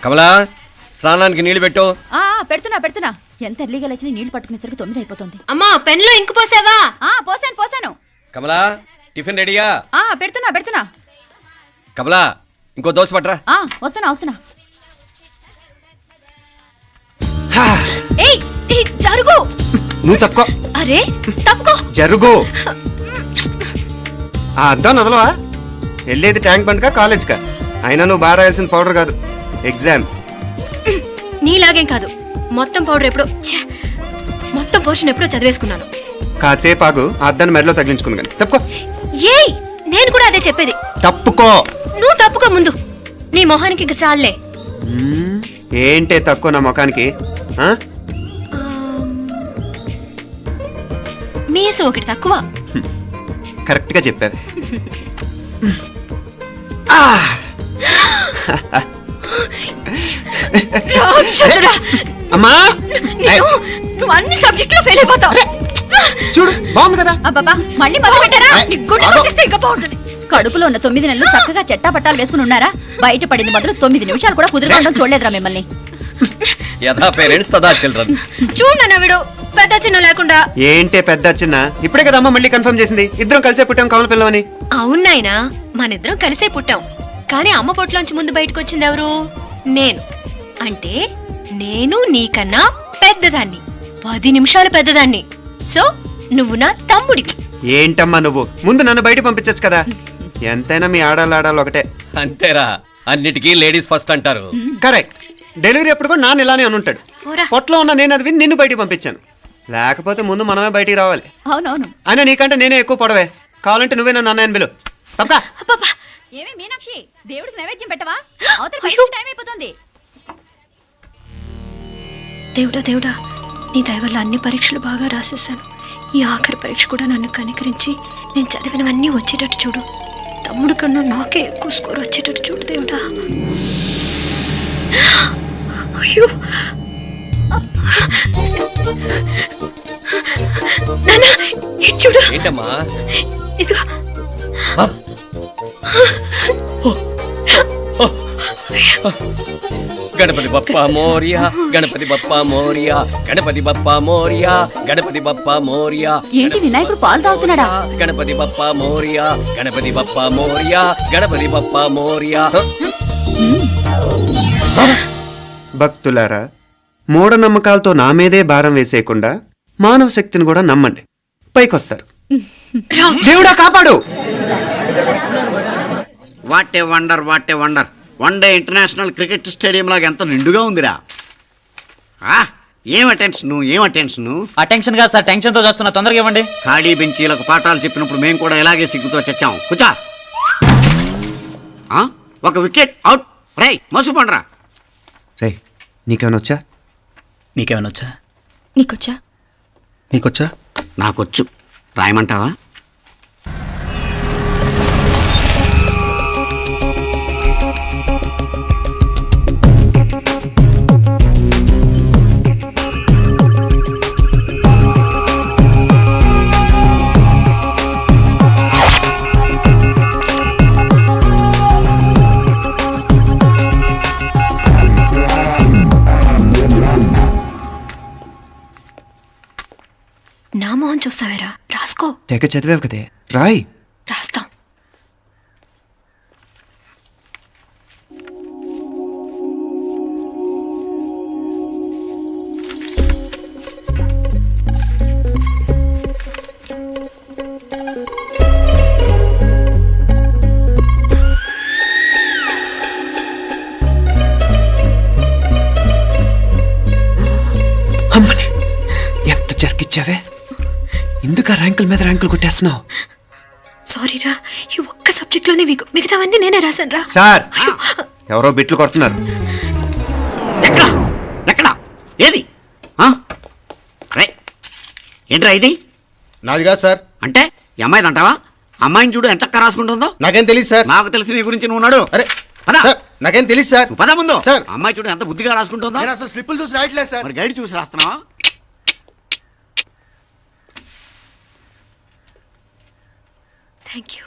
కమలా స్నానానికి నీళ్లు పెట్టు. పెడుతున్నా ఎంత ఎర్లీగా లేచిన నీళ్లు పట్టుకునేసరికి 9 అయిపోతుంది. అమ్మా పెన్లో ఇంకు పోసావా? పోసాను. కమలా టిఫిన్ రెడీయా? పెడుతున్నా. కమలా ఇంకో దోశ పట్రా. వస్తున్నా. ఏయ్ జరుగు. నువ్వు తప్పుకో. అరే తప్పుకో. జరుగు. అద్దం నదలవా? వెళ్ళేది ట్యాంక్ బండ్కా కాలేజ్కా? అయినా నువ్వు బాగా రాయాల్సిన పౌడర్ కాదు, ఎగ్జామ్. నీలాగేం కాదు, మొత్తం పౌడర్ ఎప్పుడో మొత్తం పోర్షన్ ఎప్పుడో చదివేసుకున్నాను. కాసేపు ఆగు, ఆ అద్దాన్ని మెడలో తగిలించుకుంది కానీ. తప్పుకో. ఏయ్ నేను కూడా అదే చెప్పేది. తప్పుకో. నువ్వు తప్పుకో ముందు. నీ మొహానికి ఇంక చాలే. ఏంటే తక్కువ నా ముఖానికి? మీసు ఒకటి తక్కువ. కరెక్ట్ గా చెప్పావు. అమ్మా నువ్వు అన్ని సబ్జెక్ట్ లో ఫెయిల్ అయిపోతావు. చూడు బాగుంది కదా. అబ్బా మళ్ళీ మొదలు పెట్టారా? ఇంకా బాగుంటుంది. కడుపులో ఉన్న 9 నెలలు చక్కగా చెట్టా పట్టాలు వేసుకుని ఉన్నారా? బయట పడింది మొదలు 9 నిమిషాలు కూడా కుదురుకోవడం చూడలేదురా మిమ్మల్ని. యథా పేరెంట్స్ తదా చిల్డ్రన్. చూడు నవ్విడు పెద్ద చిన్న లేకుండా. ఏంటే పెద్ద చిన్న? ఇప్పుడే కదా అమ్మ మళ్ళీ కన్ఫర్మ్ చేసింది, ఇద్దరం కలిసే పుట్టాం కమల పిల్లవని. అవునాయినా, మనిద్దరం కలిసే పుట్టాం. కానీ అమ్మ పొట్లోంచి ముందు బయటకు వచ్చింది ఎవరు? నేను. అంటే నేను నీకన్నా పెద్దదాన్ని, 10 నిమిషాలు పెద్దదాన్ని. సో నువ్వు నా తమ్ముడి. ఏంటమ్మా నువ్వు? ముందు నన్ను బయట పంపించచ్చు కదా. ఎంతైనా మీ ఆడాలు ఒకటే. అంతేరా, అన్నిటికీ లేడీస్ ఫస్ట్ అంటారు. కరెక్ట్. డెలివరీ అప్పుడు కూడా నాన్న ఇలానే అనుంటాడు. పొట్టలో ఉన్న నేను అది విని నిన్ను బయటికి పంపించాను. లేకపోతే ముందు మనమే బయటికి రావాలి. అవునవును. అయినా నీకంటే నేనే ఎక్కువ పొడవే. కావాలంటే నువ్వే నన్ను అన్నయ్యను పిలు. తప్పకా. ఏమి మీనాక్షి, దేవుడికి నైవేద్యం పెట్టవా? టైం అయిపోతుంది. దేవుడా నీ దయ వల్ల అన్ని పరీక్షలు బాగా రాసేసాను. ఈ ఆఖరి పరీక్ష కూడా నన్ను కనికరించి నేను చదివినవన్నీ వచ్చేటట్టు చూడు. తమ్ముడు కన్నా నాకే ఎక్కువ స్కోర్ వచ్చేటట్టు చూడు దేవుడా. అయ్యో నాన్న చూడు. ఏంటమ్మా? ఇదిగో. గణపతి బప్పా మోరియా, గణపతి బప్పా మోరియా, గణపతి బప్పా మోరియా, గణపతి బప్పా మోరియా. ఏంటి వినాయకుడు పాలు తాగుతున్నాడా? గణపతి బప్పా మోరియా, గణపతి బప్పా మోరియా, గణపతి బప్పా మోరియా. భక్తులారా, మూఢనమ్మకాలతో నా మీదే భారం వేసేయకుండా మానవ శక్తిని కూడా నమ్మండి, పైకొస్తారు. దేవుడా కాపాడు. What a wonder, what a wonder. One day international cricket stadium లాగా ఎంత నిండుగా ఉందిరా. ఏం అటెన్షన్? అటెన్షన్ కాదు సార్, టెన్షన్తో చూస్తున్నా. తొందరగా ఇవ్వండి. ఖాళీ బెంచీలకు పాఠాలు చెప్పినప్పుడు మేము కూడా ఇలాగే సిగ్గుతో చచ్చాం. కూర్చో. ఒక వికెట్ అవుట్. రై మసు పండ్రా. రే నీకేమైనా వచ్చా? నీకేమైనా వచ్చా? నీకొచ్చా? నాకొచ్చు. రాయమంటావా? నా మోహన్ చూస్తావేరా? రాసుకో. తెగ చదివావు కదే, రాయ్. రాస్తాం. అమ్మని ఎంత జరికిచ్చావే. ఇందుక ర్యాంకుల మీద ర్యాంకులు కొట్టేస్తున్నావు. సారీరా, ఈ ఒక్క సబ్జెక్ట్ లోనే మిగతావన్నీ నేనే రాశాను రా. సార్ ఎవరో బిట్లు కొడుతున్నారు. ఎక్కడ ఏది? ఏంట్రా ఇది? నాది కాదు సార్. అంటే ఈ అమ్మాయిది అంటావా? అమ్మాయిని చూడు ఎంత రాసుకుంటుందో. నాకేం తెలియదు సార్. నాకు తెలిసి నీ గురించి నువ్వు నాడు. అరే సార్, నాకేం తెలియదు సార్. పద ముందు. సార్ అమ్మాయి చూడు ఎంత బుద్ధిగా రాసుకుంటుందో. నేను అసలు స్లిప్పులు చూసి రాయట్లేదు సార్. మరి గైడ్ చూసి రాస్తున్నావా? Thank you.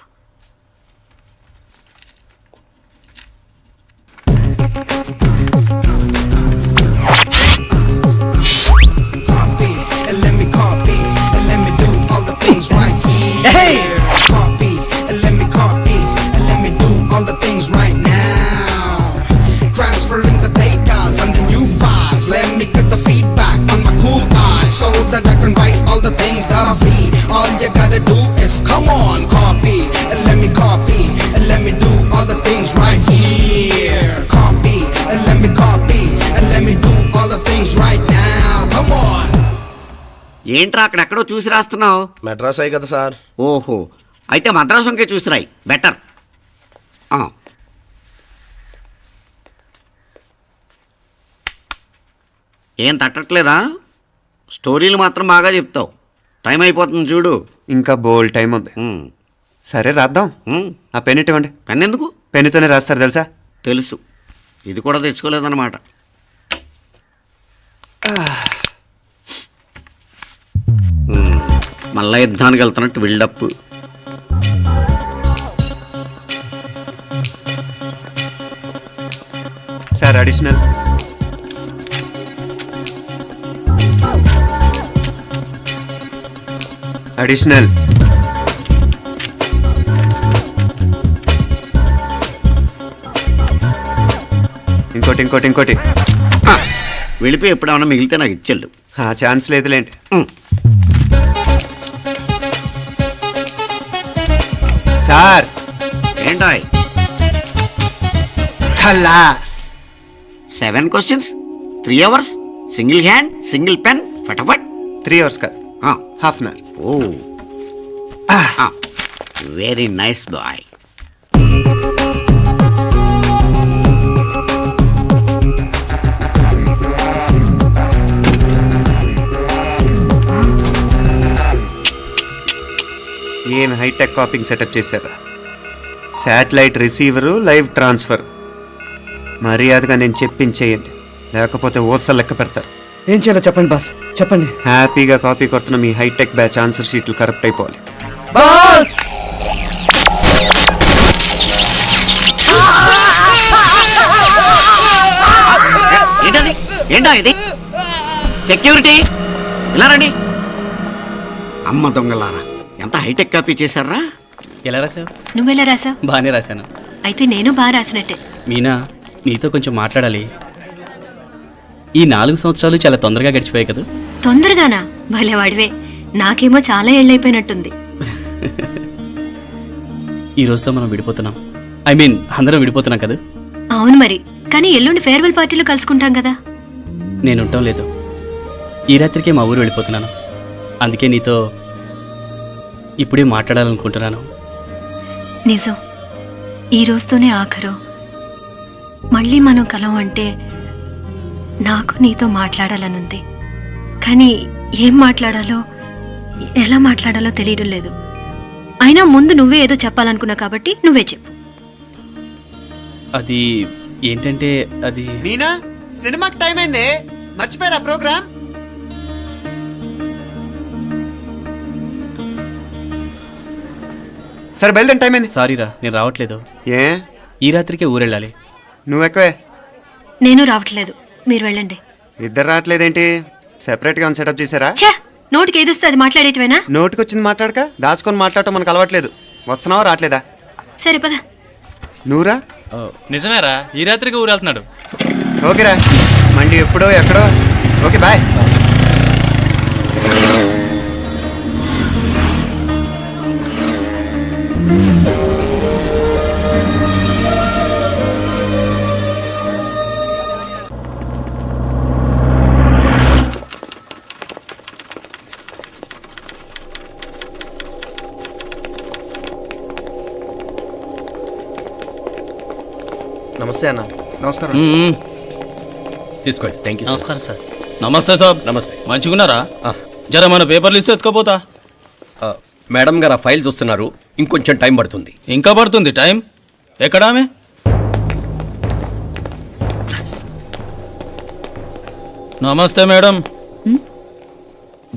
ఏంట్రా అక్కడెక్కడో చూసి రాస్తున్నావు? మెడ్రాస్ అయ్యి కదా సార్. ఓహో, అయితే మద్రాసు వంకే చూసి రాయి, బెటర్. ఏం తట్టట్లేదా? స్టోరీలు మాత్రం బాగా చెప్తావు. టైం అయిపోతుంది చూడు. ఇంకా బోల్ టైం ఉంది. సరే రాద్దాం. ఆ పెన్ ఇవ్వండి. పెన్ ఎందుకు? పెన్నుతోనే రాస్తారు తెలుసా? తెలుసు, ఇది కూడా తెచ్చుకోలేదన్నమాట. మళ్ళా యుద్ధానికి వెళ్తున్నట్టు బిల్డప్. Sir additional. అడిషనల్. ఇంకోటి ఇంకోటి ఇంకోటి. వెళ్ళిపోయి ఎప్పుడేమన్నా మిగిలితే నాకు ఇచ్చెళ్ళు. ఆ ఛాన్స్ లేదులేండి. సార్ ఏంటాయ్? ఖలాస్. 7 questions, 3 hours, single hand, single pen, ఫటాఫట్. 3 hours కాదు, half an hour. Oh, very nice boy. ఏం హైటెక్ కాపింగ్ సెటప్ చేశారా? Satellite receiver, live transfer. మర్యాదగా నేను చెప్పించేయండి, లేకపోతే ఓసలు లెక్క పెడతారు. ఏం చేయాలో చెప్పండి బాస్, చెప్పండి. హ్యాపీగా కాపీ కొడుతున్న మీ హైటెక్ బ్యాచ్ ఆన్సర్ షీట్లు కరెక్ట్ అయిపోవాలి. బాస్ ఏంటది? ఏంటా ఇది? సెక్యూరిటీ ఇలా రండి. అమ్మ దొంగలారా, ఎంత హైటెక్ కాపీ చేశారా? ఎలా రాసావు? నువ్వెలా రాసావు? బాగానే రాశాను. అయితే నేను బాగా రాసినట్టే. మీనా, నీతో కొంచెం మాట్లాడాలి. ఈ 4 సంవత్సరాలు చాలా తొందరగా గడిచిపోయాయి కదా. తొందరగానా? భలేవాడివే. నాకేమో చాలా ఏళ్ళైపోయినట్టుంది. ఈ రోజుతో మనం విడిపోతున్నాం. ఐ మీన్ అందరం విడిపోతున్నాం కదా. అవును మరి, కానీ ఎల్లుండి ఫేర్వెల్ పార్టీలో కలుసుకుంటాం కదా. నేను ఉండటం లేదు. ఈ రాత్రికే మా ఊరు వెళ్ళిపోతున్నాను. అందుకే నీతో ఇప్పుడే మాట్లాడాలనుకుంటున్నాను. నిజం, ఈ రోజుతోనే ఆఖరు. మళ్ళీ మనం కలం అంటే నాకు నీతో మాట్లాడాలనుంది. కానీ ఏం మాట్లాడాలో, ఎలా మాట్లాడాలో తెలియడం లేదు. అయినా ముందు నువ్వే ఏదో చెప్పాలనుకున్నా కాబట్టి నువ్వే చెప్పు. అది ఏంటంటే అది మీనా, సినిమాకి టైం అయింది, మర్చిపోయారా ప్రోగ్రామ్? సరే బయలుదేరి, టైం అయింది. సారీరా, నేను రావట్లేదు. ఏ? ఈ రాత్రికే ఊరెళ్ళాలి. నువ్వెక్కువే. నేను రావట్లేదు, మీరు వెళ్ళండి. ఇద్దరు రావట్లేదేంటి? సెపరేట్గా సెటప్ చేశారా? ఛే, నోటికి ఏదొస్తే అది మాట్లాడేటివేనా? నోటికొచ్చింది మాట్లాడక దాచుకొని మాట్లాడటం మనకు అలవాట్లేదు. వస్తున్నావా రావట్లేదా? సరే పద. నువ్వురా. నిజమేరా, ఈ రాత్రికి ఊరు వెళ్తున్నాడు. ఓకేరా, మండి ఎప్పుడో ఎక్కడో. Okay bye. నమస్తే అన్న. నమస్కారం. తీసుకోండి. Thank you. నమస్కారం సార్. నమస్తే సాబ్. నమస్తే. మంచిగున్నారా? జర మన పేపర్లు ఇస్తే ఎత్తుకోపోతా. మేడం గారు ఆ ఫైల్ చూస్తున్నారు, ఇంకొంచెం టైం పడుతుంది. ఇంకా పడుతుంది టైం? ఎక్కడా ఆమె? నమస్తే మేడం,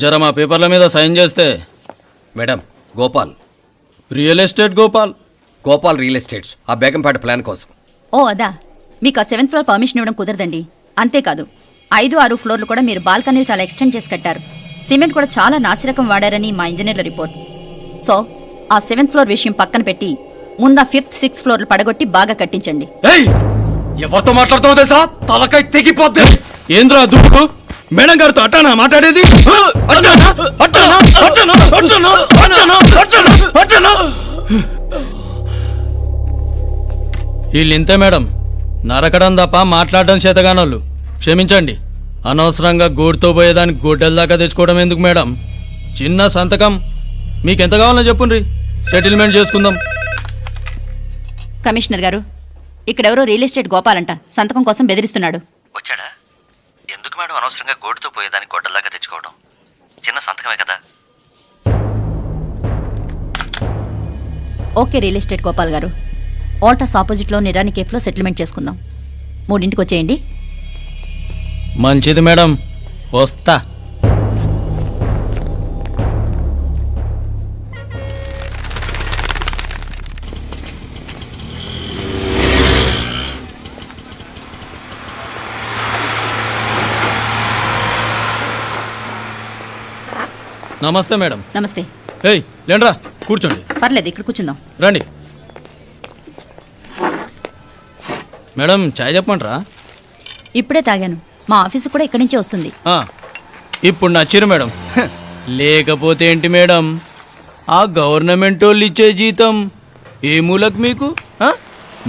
జర మా పేపర్ల మీద సైన్ చేస్తే. Madam, Gopal. Real estate Gopal. Gopal real estates, ఆ బేగంపేట ప్లాన్ కోసం. ఓ అదా, మీకు ఆ 7th ఫ్లోర్ పర్మిషన్ ఇవ్వడం కుదరదండి. అంతేకాదు 5, 6 ఫ్లోర్లు కూడా మీరు బాల్కనీలు చాలా ఎక్స్టెండ్ చేసి కట్టారు. సిమెంట్ కూడా చాలా నాసిరకం వాడారని మా ఇంజనీర్ల రిపోర్ట్. సో ఆ 7th ఫ్లోర్ విషయం పక్కన పెట్టి ముందు 5th, 6th ఫ్లోర్లు పడగొట్టి బాగా కట్టించండి. ఎవరితో మాట్లాడుతావో తెలుసా? తలకాయ తెగిపోద్ది. ఏంద్రా దుడ్డుకు? మేడం గారితో అట్టానా మాట్లాడేది? వీళ్ళు ఇంతే మేడం, నరకడం తప్ప మాట్లాడడం చేతగానోళ్ళు. క్షమించండి. అనవసరంగా గోడుతో పోయేదానికి గొడ్డల దాకా తెచ్చుకోవడం ఎందుకు మేడం? చిన్న సంతకం మీకు ఎంత కావాలో చెప్పుండ్రి, సెటిల్మెంట్ చేసుకుందాం. కమిషనర్ గారు, ఇక్కడెవరో రియల్ ఎస్టేట్ గోపాలంట సంతకం కోసం బెదిరిస్తున్నాడు. వచ్చాడా? ఎందుకు మేడం అనవసరంగా గోడుతో పోయేదానికి గొడ్డల్లాగా తెచ్చుకోవడం? చిన్న సంతకమే కదా. ఓకే రియల్ ఎస్టేట్ గోపాల్ గారు, ఆల్టాస్ ఆపోజిట్లో నిరాని కేఫ్లో సెటిల్మెంట్ చేసుకుందాం. 3ంటికి వచ్చేయండి. మంచిది మేడం, వస్తా. నమస్తే మేడం. నమస్తే. ఏయ్ లేండ్రా, కూర్చోండి. పర్లేదు, ఇక్కడ కూర్చుందాం. రండి మేడం, చాయ్ చెప్పమంటారా? ఇప్పుడే తాగాను. మా ఆఫీసు కూడా ఇక్కడి నుంచే వస్తుంది. ఇప్పుడు నచ్చిరు మేడం. లేకపోతే ఏంటి మేడం, ఆ గవర్నమెంట్ వాళ్ళు ఇచ్చే జీతం ఏ మూలకు మీకు?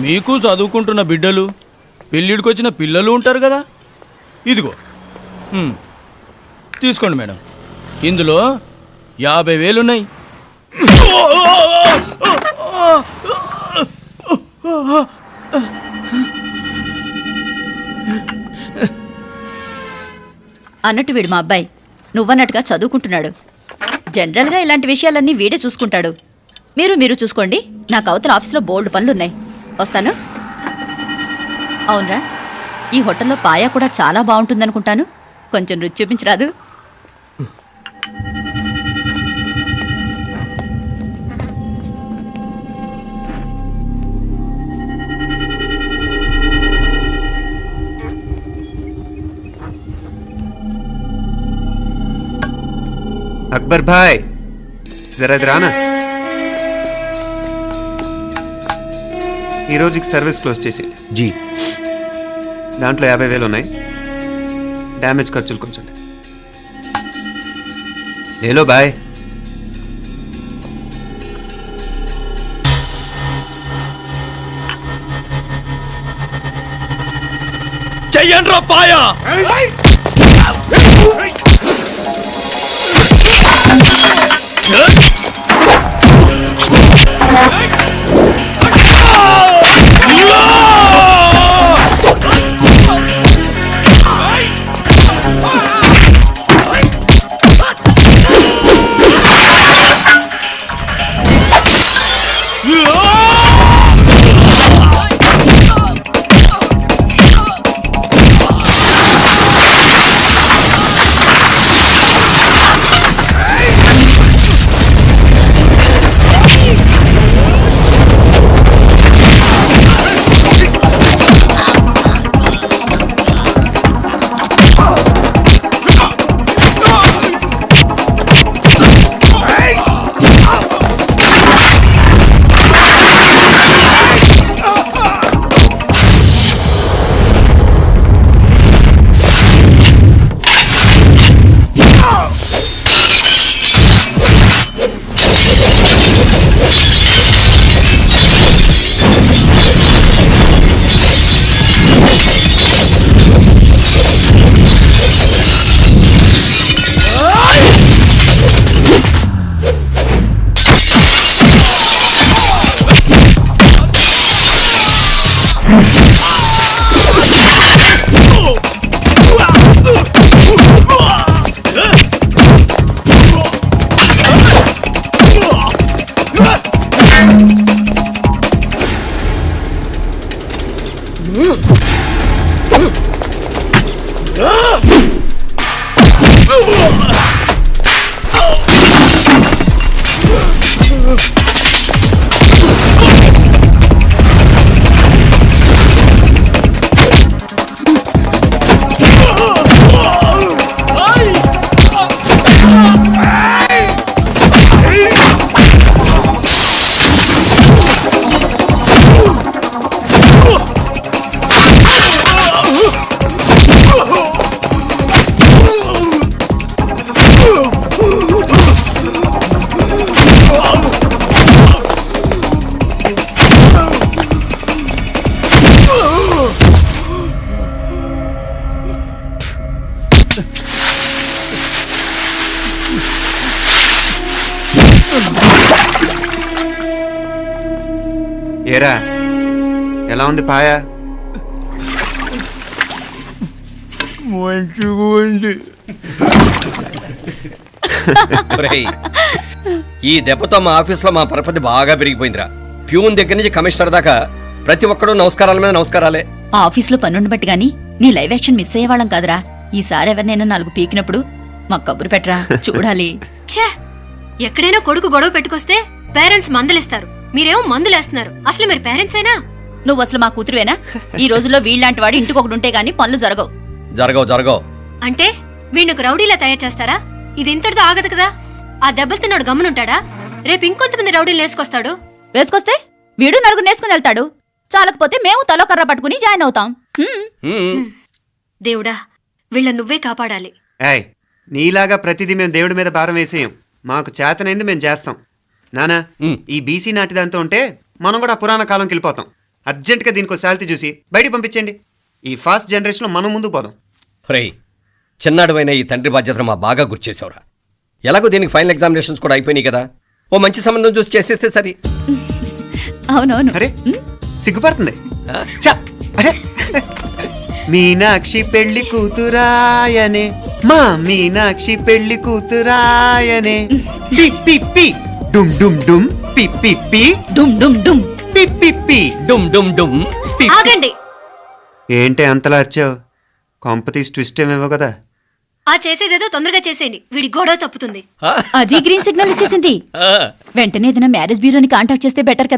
మీకు చదువుకుంటున్న బిడ్డలు, పెళ్ళిడికి వచ్చిన పిల్లలు ఉంటారు కదా. ఇదిగో తీసుకోండి మేడం, ఇందులో 50,000 ఉన్నాయి. అన్నట్టు వీడు మా అబ్బాయి నువ్వన్నట్టుగా చదువుకుంటున్నాడు. జనరల్గా ఇలాంటి విషయాలన్నీ వీడే చూసుకుంటాడు. మీరు చూసుకోండి. నాకు అవతల ఆఫీస్లో బోల్డ్ పనులున్నాయి. వస్తాను. అవునరా, ఈ హోటల్లో పాయా కూడా చాలా బాగుంటుందనుకుంటాను. కొంచెం రుచి చూపించరాదు? అక్బర్ భాయ్, జరా ఇది రానా. ఈ రోజుకి సర్వీస్ క్లోజ్ చేసి జీ. దాంట్లో 50,000 ఉన్నాయి. డ్యామేజ్ ఖర్చులు కొంచెం లేలో బాయ్. చెయ్యండ్రా పాయా. ఏరా ఎలా ఉంది పాయా? మంచిగా ఉంది. ఒరేయ్, ఈ దెబ్బతో మా ఆఫీస్లో మా పరపతి బాగా పెరిగిపోయిందిరా. ప్యూన్ దగ్గర నుంచి కమిషనర్ దాకా ప్రతి ఒక్కడు నమస్కారాల మీద నమస్కారాలే. ఆ ఆఫీస్లో పనుండబట్టి గాని నీ లైవ్ యాక్షన్ మిస్ అయ్యేవాళ్ళం కాదురా. ఈసారి ఎవరినైనా 4 పీకినప్పుడు మాకు కబురు పెట్టరా, చూడాలి. ఛే, ఎక్కడైనా కొడుకు గొడవ పెట్టుకొస్తే పేరెంట్స్ మందులేస్తారు, మీరేమో మందులేస్తున్నారు. అసలు మీరు పేరెంట్స్ అయినా? నువ్వు అసలు మా కూతురువేనా? ఈ రోజుల్లో వీళ్ళలాంటి వాడు ఇంటికి ఒకటి ఉంటే గానీ పనులు జరగవు. జరగవు. అంటే వీణ్ణకు రౌడీలా తయారు చేస్తారా? ఇది ఇంతటితో ఆగదు కదా. ఆ దెబ్బలు తిన్నాడు గమ్మునుంటాడా? రేపు ఇంకొంతమంది రౌడీలు వేసుకొస్తాడు. వేసుకొస్తే వీడు 4 నేసుకుని వెళ్తాడు. చాలకపోతే మేము తలో కర్ర పట్టుకుని జాయిన్ అవుతాం. దేవుడా, వీళ్ళ నువ్వే కాపాడాలి. ఏయ్, నీలాగా ప్రతిదీ మేము దేవుడి మీద భారం వేసేయం. మాకు చేతనైంది మేము చేస్తాం. నానా, ఈ బీసీ నాటిదంతా ఉంటే మనం కూడా పురాణ కాలంకి వెళ్ళిపోతాం. అర్జెంటుగా దీనికి శాలిటీ చూసి బయటికి పంపించండి. ఈ ఫాస్ట్ జనరేషన్లో మనం ముందుకు పోదాం. రేయ్, చిన్నాడువైన ఈ తండ్రి బాధ్యతను మా బాగా గుర్చేసావురా. ఎలాగో దీనికి ఫైనల్ ఎగ్జామినేషన్స్ కూడా అయిపోయినాయి కదా, ఓ మంచి సంబంధం చూసి చేసేస్తే సరి. అవునవును. అరే సిగ్గుపడుతుంది. ఛ, అరే మీనాక్షి పెళ్లి కూతురాయనే, మా మీనాక్షి పెళ్లి కూతురాయనే. పి పి పి డుమ్ డుమ్ డుమ్ పి పి పి డుమ్ డుమ్ డుమ్. పి పి పి డుమ్ డుమ్ డుమ్. పి. ఆగండి. ఏంటి అంతలా వచ్చావు? కాంపతీస్ ట్విస్ట్ ఏమేవో కదా. ఆ చేసేదేదో తొందరగా చేసేయండి, వీడి గొడవ తప్పుతుంది. అది గ్రీన్ సిగ్నల్ ఇచ్చేసింది. వెంటనే ఏదైనా మ్యారేజ్ బ్యూరోని కాంటాక్ట్ చేస్తే బెటర్ కదా.